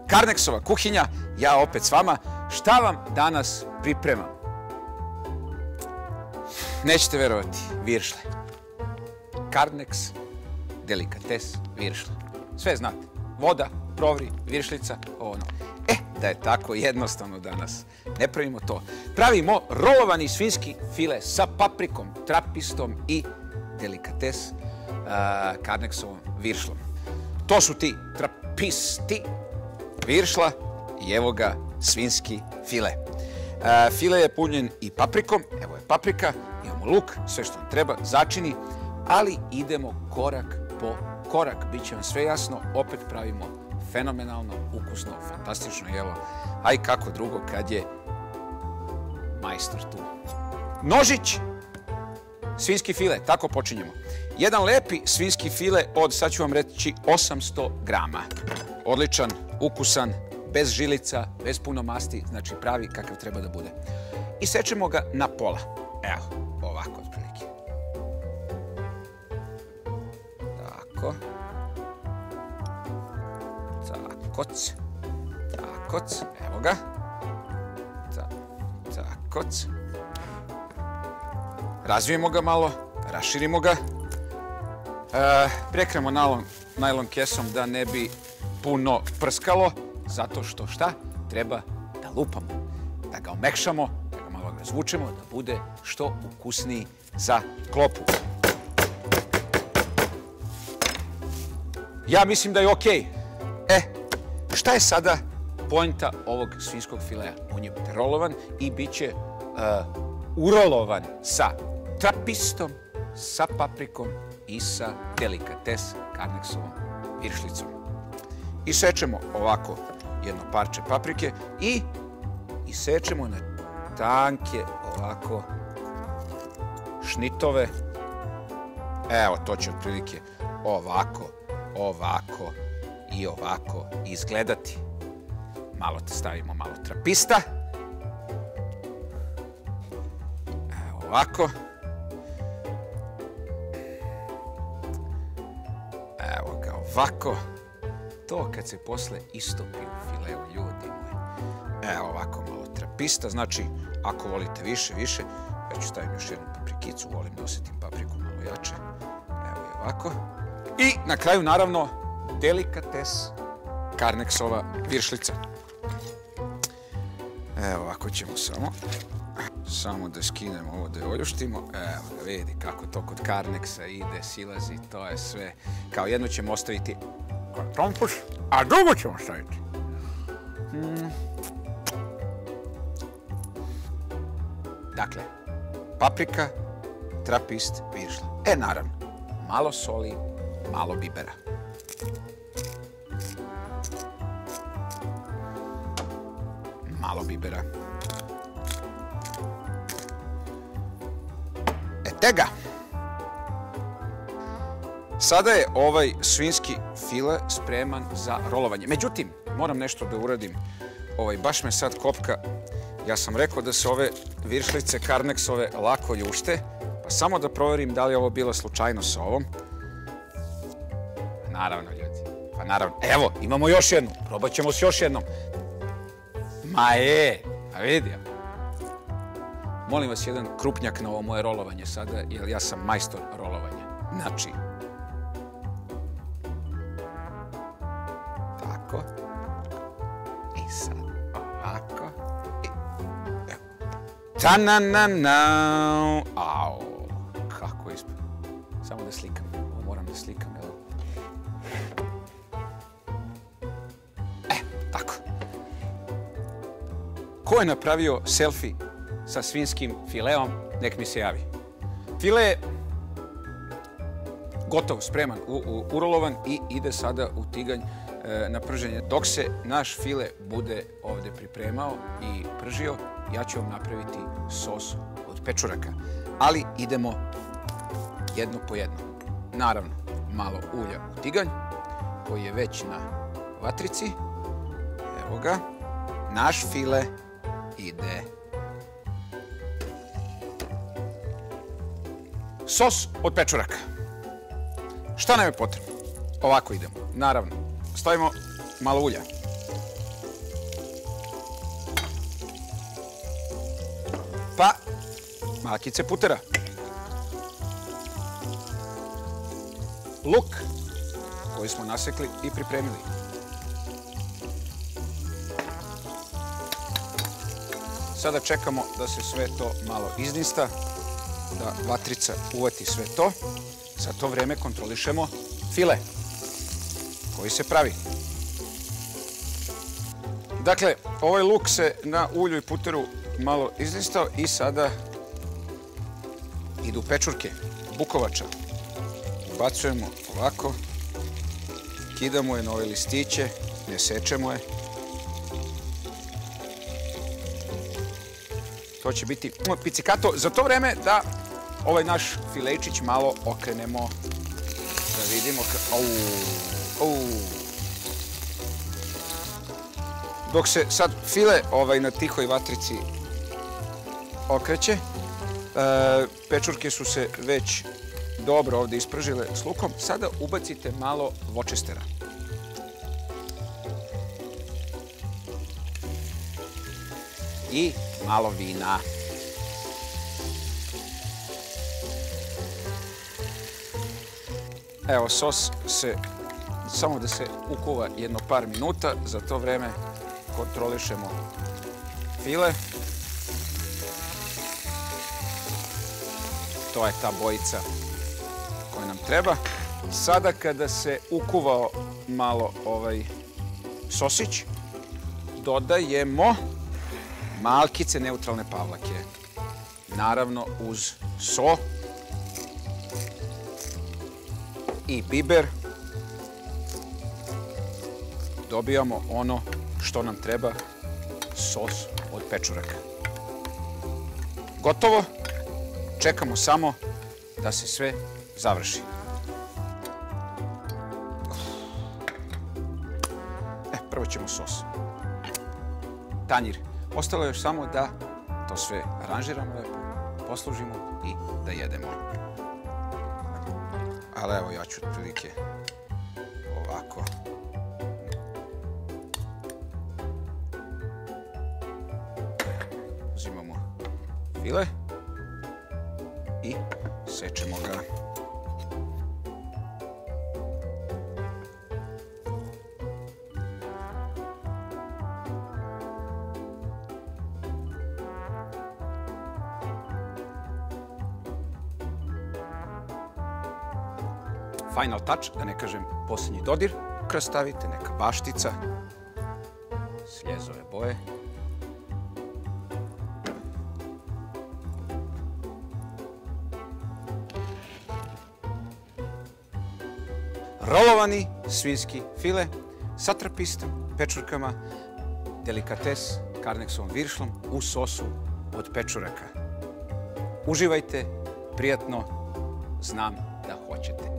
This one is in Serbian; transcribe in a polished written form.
Carneksova kuhinja, ja opet s vama. Šta vam danas pripremam? Nećete verovati, viršle. Carneks, delikates, viršle. Sve znate. Voda, provri, viršlica, ono. Da je tako jednostavno danas. Ne pravimo to. Pravimo rolovani svinjski file sa paprikom, trapistom i delikates Carneksovom viršlom. To su ti trapisti viršla i evo ga svinjski file. File je punjen i paprikom, evo je paprika, imamo luk, sve što nam treba, začini, ali idemo korak po korak. Biće vam sve jasno, opet pravimo fenomenalno, ukusno, fantastično jelo, a i kako drugo kad je majstor tu. Nožić, svinjski file, tako počinjemo. Jedan lepi svinjski file od, sad ću vam reći, 800 grama. Odličan, ukusan, bez žilica, bez puno masti, znači pravi kakav treba da bude. I sečemo ga na pola. Evo, ovako otprilike. Tako. Takoc. Takoc. Evo ga. Takoc. Razvijemo ga malo, raširimo ga. Prekremo najlon kesom da ne bi puno prskalo, zato što šta? Treba da lupamo, da ga omekšamo, da ga malo razvučemo, da bude što ukusniji za klopu. Ja mislim da je okej. Šta je sada pointa ovog svinjskog filea? On je rolovan i bit će urolovan sa trapistom, sa paprikom i sa delikates Carneksovom viršlicom. I sečemo ovako jedno parče paprike i isečemo na tanke ovako šnitove. Evo, to će otprilike ovako, ovako i ovako izgledati. Malo stavimo malo trapista. Evo ovako. Evo ga ovako. To kad se posle istopi u fileu, ljudi moji. Evo ovako malo trapista. Znači, ako volite više, ja ću staviti još jednu paprikicu. Volim da osjetim papriku malo jače. Evo je ovako. I na kraju, naravno, delikates Carneksova viršlica. Evo, ovako ćemo samo da skinemo ovo, da je oljuštimo. Evo ga, vidi kako to kod Carneksa ide, silazi, to je sve. Kao jedno ćemo ostaviti trompus, a drugo ćemo staviti. Dakle, paprika, trapist, viršla. Naravno, malo soli, malo bibera. Malo bibera. Tega. Sada je ovaj svinjski file spreman za rolovanje. Međutim, moram nešto da uradim. Baš me sad kopka. Ja sam rekao da se ove viršlice Carneksove lako ljušte. Pa samo da proverim da li je ovo bila slučajno sa ovom. Naravno, ljudi. Pa naravno. Evo, imamo još jednu. Probat ćemo s još jednom. A vidi. Molim vas jedan krupnjak na ovo moje rolovanje sada, jer ja sam majstor rolovanja. Znači. Tako. I sad ovako. Ta-na-na-na. Au, kako ispod. Samo da slikam. Ovo moram da slikam, jel? Tako. Ko je napravio selfie sa svinjskim fileom, nek mi se javi. File je gotov, spreman, urolovan i ide sada u tiganj na prženje. Dok se naš file bude ovde pripremao i pržio, ja ću vam napraviti sos od pečuraka. Ali idemo jedno po jedno. Naravno, malo ulja u tiganj, koji je već na vatrici. Evo ga. Naš file ide. Sos od pečuraka. Šta nam je potrebno? Ovako idemo. Naravno, stavimo malo ulja. pa malkice putera. Luk koji smo nasekli i pripremili. Sada čekamo da se sve to malo iznista, da vatrica uvati sve to. Za to vreme kontrolišemo file koji se pravi. Dakle, ovaj luk se na ulju i puteru malo iznistao i sada idu pečurke, bukovača. Ubacujemo ovako, kidamo je na ove listiće, ne sečemo je. To će biti pizzicato. Za to vreme da ovaj naš filejčić malo okrenemo, da vidimo. Dok se sad file na tihoj vatrici okreće, pečurke su se već dobro ovdje ispržile s lukom. Sada ubacite malo Worcestera. I malo vina. Evo, sos samo da se ukuva jedno par minuta. Za to vreme kontrolišemo file. To je ta bojica koja nam treba. Sada kada se ukuvao malo ovaj sosić, dodajemo malkice neutralne pavlake. Naravno uz so i biber dobijamo ono što nam treba, sos od pečuraka. Gotovo. Čekamo samo da se sve završi. Prvo ćemo sos. Tanjir. Ostalo je još samo da to sve aranžiramo lepo, poslužimo i da jedemo. Ali evo, ja ću otprilike ovako. Uzimamo file i sečemo ga. Final touch, da ne kažem posljednji dodir. Ukras stavite, neka baštica, sljezove boje. Rolovani svinjski file sa trapistom, pečurkama, delikates Karneksovom viršlom u sosu od pečuraka. Uživajte, prijatno, znam da hoćete.